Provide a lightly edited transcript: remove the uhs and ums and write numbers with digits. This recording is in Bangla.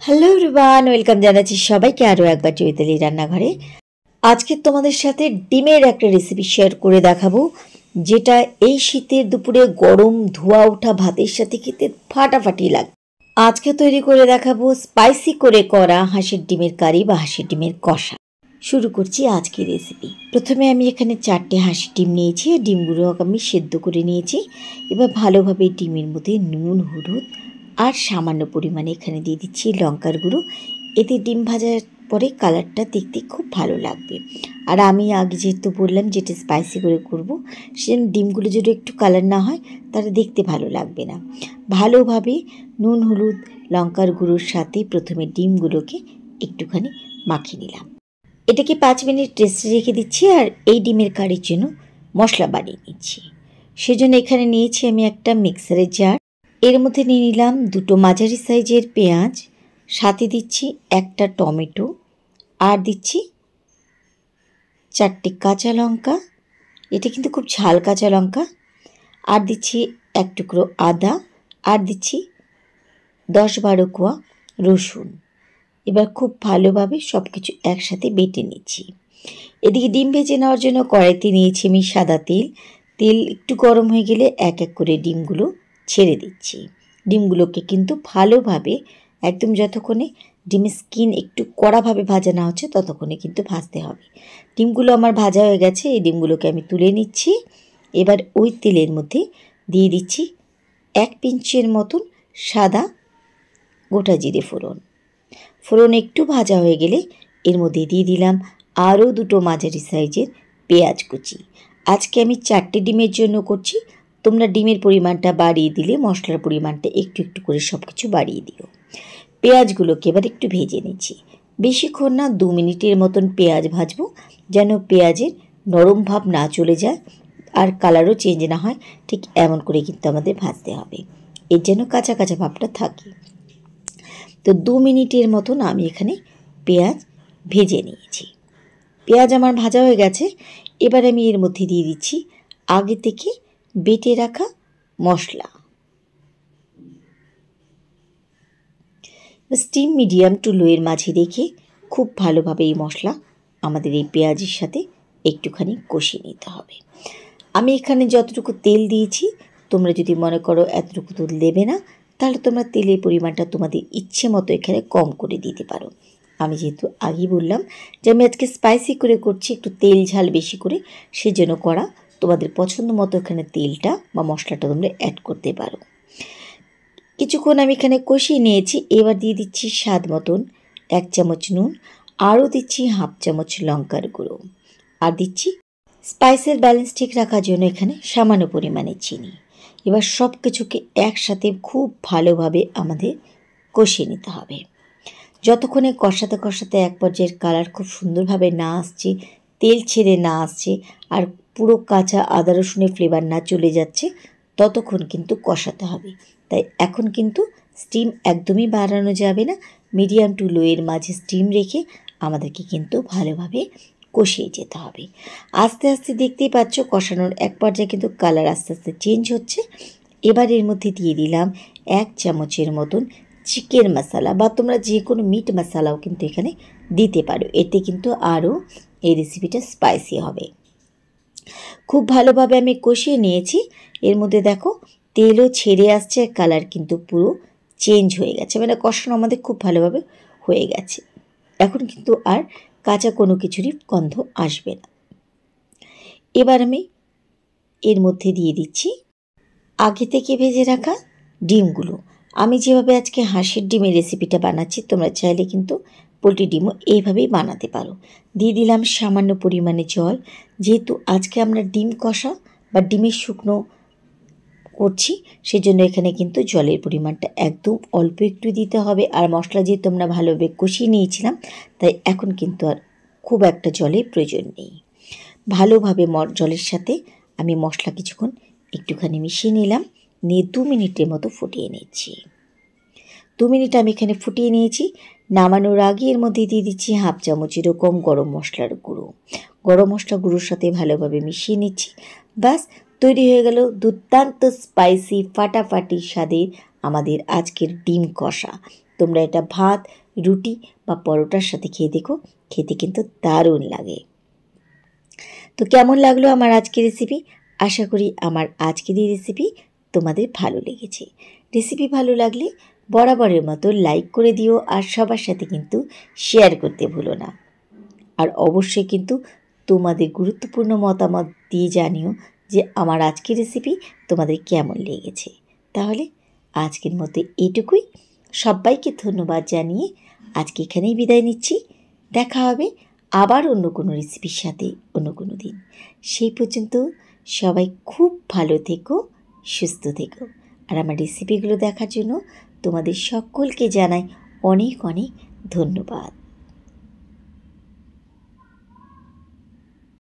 হ্যালো এভরিওয়ান, ওয়েলকাম জানাচ্ছি সবাইকে আরও একবার চৈতালি রান্নাঘরে। আজকে তোমাদের সাথে ডিমের একটা রেসিপি শেয়ার করে দেখাবো, যেটা এই শীতের দুপুরে গরম ধোয়া ওঠা ভাতের সাথে খেতে ফাটাফাটি লাগে। আজকে তৈরি করে দেখাবো স্পাইসি করে করা হাঁসের ডিমের কারি বা হাঁসের ডিমের কষা। শুরু করছি আজকের রেসিপি। প্রথমে আমি এখানে 4টে হাঁসের ডিম নিয়েছি। ডিমগুলো আমি সেদ্ধ করে নিয়েছি। এবার ভালোভাবে ডিমের মধ্যে নুন, হলুদ আর সামান্য পরিমাণে এখানে দিয়ে দিচ্ছি লঙ্কার গুঁড়ো। এতে ডিম ভাজার পরে কালারটা দেখতে খুব ভালো লাগবে। আর আমি আগে যেহেতু বললাম যেটা স্পাইসি করে করব, সেজন্য ডিমগুলো যদি একটু কালার না হয় তাহলে দেখতে ভালো লাগবে না। ভালোভাবে নুন, হলুদ, লঙ্কার গুঁড়োর সাথে প্রথমে ডিমগুলোকে একটুখানি মাখিয়ে নিলাম। এটাকে 5 মিনিট রেস্টে রেখে দিচ্ছি। আর এই ডিমের কারির জন্য মশলা বানিয়ে নিচ্ছি। সেজন্য এখানে নিয়েছি আমি একটা মিক্সারের জার। এর মধ্যে নিয়ে নিলাম 2টো মাঝারি সাইজের পেঁয়াজ, সাথে দিচ্ছি একটা টমেটো, আর দিচ্ছি 4টে কাঁচা লঙ্কা। এটা কিন্তু খুব ঝাল কাঁচা লঙ্কা। আর দিচ্ছি 1 টুকরো আদা, আর দিচ্ছি 10-12 কোয়া রসুন। এবার খুব ভালোভাবে সব কিছু একসাথে বেটে নিচ্ছি। এদিকে ডিম ভেজে নেওয়ার জন্য কড়াইতে নিয়েছি আমি সাদা তেল। তেল একটু গরম হয়ে গেলে এক এক করে ডিমগুলো ছেড়ে দিচ্ছি। ডিমগুলোকে কিন্তু ভালোভাবে একদম যতক্ষণে ডিমের স্কিন একটু কড়াভাবে ভাজা না হচ্ছে ততক্ষণে কিন্তু ভাজতে হবে। ডিমগুলো আমার ভাজা হয়ে গেছে। এই ডিমগুলোকে আমি তুলে নিচ্ছি। এবার ওই তেলের মধ্যে দিয়ে দিচ্ছি 1 পিঞ্চের মতন সাদা গোটা জিরে ফোড়ন। ফোড়ন একটু ভাজা হয়ে গেলে এর মধ্যে দিয়ে দিলাম আরও 2টো মাঝারি সাইজের পেঁয়াজ কুচি। আজকে আমি 4টে ডিমের জন্য করছি। তোমরা ডিমের পরিমাণটা বাড়িয়ে দিলে মশলার পরিমাণটা একটু একটু করে সব কিছু বাড়িয়ে দিও। পেঁয়াজগুলোকে এবার একটু ভেজে নিচ্ছি। বেশিক্ষণ না, 2 মিনিটের মতন পেঁয়াজ ভাজবো, যেন পেঁয়াজের নরম ভাব না চলে যায় আর কালারও চেঞ্জ না হয়। ঠিক এমন করে কিন্তু আমাদের ভাজতে হবে, এর যেন কাঁচা কাঁচা ভাবটা থাকে। তো 2 মিনিটের মতন আমি এখানে পেঁয়াজ ভেজে নিয়েছি। পেঁয়াজ আমার ভাজা হয়ে গেছে। এবার আমি এর মধ্যে দিয়ে দিচ্ছি আগে থেকে বেটে রাখা মশলা। স্টিম মিডিয়াম টু লোয়ের মাঝে রেখে খুব ভালোভাবে এই মশলা আমাদের এই পেঁয়াজের সাথে একটুখানি কষিয়ে নিতে হবে। আমি এখানে যতটুকু তেল দিয়েছি, তোমরা যদি মনে করো এতটুকু তেল দেবে না, তাহলে তোমরা তেলের পরিমাণটা তোমাদের ইচ্ছে মতো এখানে কম করে দিতে পারো। আমি যেহেতু আগেই বললাম যে আমি আজকে স্পাইসি করে করছি, একটু তেল ঝাল বেশি করে, সেজন্য করা। তোমাদের পছন্দ মতো এখানে তেলটা বা মশলাটা তোমরা অ্যাড করতে পারো। কিছুক্ষণ আমি এখানে কষিয়ে নিয়েছি। এবার দিয়ে দিচ্ছি স্বাদ মতন 1 চামচ নুন, আরও দিচ্ছি 1/2 চামচ লঙ্কার গুঁড়ো, আর দিচ্ছি স্পাইসের ব্যালেন্স ঠিক রাখার জন্য এখানে সামান্য পরিমাণে চিনি। এবার সব কিছুকে একসাথে খুব ভালোভাবে আমাদের কষিয়ে নিতে হবে। যতক্ষণে কষাতে কষাতে এক পর্যায়ের কালার খুব সুন্দরভাবে না আসছে, তেল ছেড়ে না আসছে, আর পুরো কাঁচা আদা রসুনের ফ্লেভার না চলে যাচ্ছে, ততক্ষণ কিন্তু কষাতে হবে। তাই এখন কিন্তু স্টিম একদমই বাড়ানো যাবে না। মিডিয়াম টু লোয়ের মাঝে স্টিম রেখে আমাদেরকে কিন্তু ভালোভাবে কষিয়ে যেতে হবে। আস্তে আস্তে দেখতেই পাচ্ছ কষানোর এক পর্যায়ে কিন্তু কালার আস্তে আস্তে চেঞ্জ হচ্ছে। এবার এর মধ্যে দিয়ে দিলাম 1 চামচের মতন চিকেন মশলা, বা তোমরা যে কোনো মিট মশলাও কিন্তু এখানে দিতে পারো। এতে কিন্তু আরও এই রেসিপিটা স্পাইসি হবে। খুব ভালোভাবে আমি কষিয়ে নিয়েছি। এর মধ্যে দেখো তেলও ছেড়ে আসছে, কালার কিন্তু পুরো চেঞ্জ হয়ে গেছে, মানে কষানো আমাদের খুব ভালোভাবে হয়ে গেছে। এখন কিন্তু আর কাঁচা কোনো কিছুরই গন্ধ আসবে না। এবার আমি এর মধ্যে দিয়ে দিচ্ছি আগে থেকে ভেজে রাখা ডিমগুলো। আমি যেভাবে আজকে হাঁসের ডিমের রেসিপিটা বানাচ্ছি, তোমরা চাইলে কিন্তু পোলট্রি ডিমও এইভাবেই বানাতে পারো। দিয়ে দিলাম সামান্য পরিমাণে জল। যেহেতু আজকে আমরা ডিম কষা বা ডিমের শুকনো করছি, সেজন্য এখানে কিন্তু জলের পরিমাণটা একদম অল্প একটু দিতে হবে। আর মশলা যেহেতু আমরা ভালোভাবে কষিয়ে নিয়েছিলাম, তাই এখন কিন্তু আর খুব একটা জলের প্রয়োজন নেই। ভালোভাবে জলের সাথে আমি মশলা কিছুক্ষণ একটুখানি মিশিয়ে নিলাম, নিয়ে 2 মিনিটের মতো ফুটিয়ে নিচ্ছি। 2 মিনিট আমি এখানে ফুটিয়ে নিয়েছি। নামানোর আগে এর মধ্যে দিয়ে দিচ্ছি 1/2 চামচ এরকম গরম মশলার গুঁড়ো। গরম মশলা গুঁড়োর সাথে ভালোভাবে মিশিয়ে নিচ্ছি। ব্যাস তৈরি হয়ে গেল দুর্দান্ত স্পাইসি ফাটাফাটি স্বাদের আমাদের আজকের ডিম কষা। তোমরা এটা ভাত, রুটি বা পরোটার সাথে খেয়ে দেখো, খেতে কিন্তু দারুণ লাগে। তো কেমন লাগলো আমার আজকের রেসিপি? আশা করি আমার আজকের এই রেসিপি তোমাদের ভালো লেগেছে। রেসিপি ভালো লাগলে বরাবরের মতো লাইক করে দিও, আর সবার সাথে কিন্তু শেয়ার করতে ভুলো না। আর অবশ্যই কিন্তু তোমাদের গুরুত্বপূর্ণ মতামত দিয়ে জানিও যে আমার আজকের রেসিপি তোমাদের কেমন লেগেছে। তাহলে আজকের মতো এইটুকুই। সবাইকে ধন্যবাদ জানিয়ে আজকে এখানেই বিদায় নিচ্ছি। দেখা হবে আবার অন্য কোনো রেসিপির সাথে অন্য কোনো দিন। সেই পর্যন্ত সবাই খুব ভালো থেকো, সুস্থ থেকো। আর আমার রেসিপিগুলো দেখার জন্য তোমাদের সকলকে জানাই অনেক অনেক ধন্যবাদ।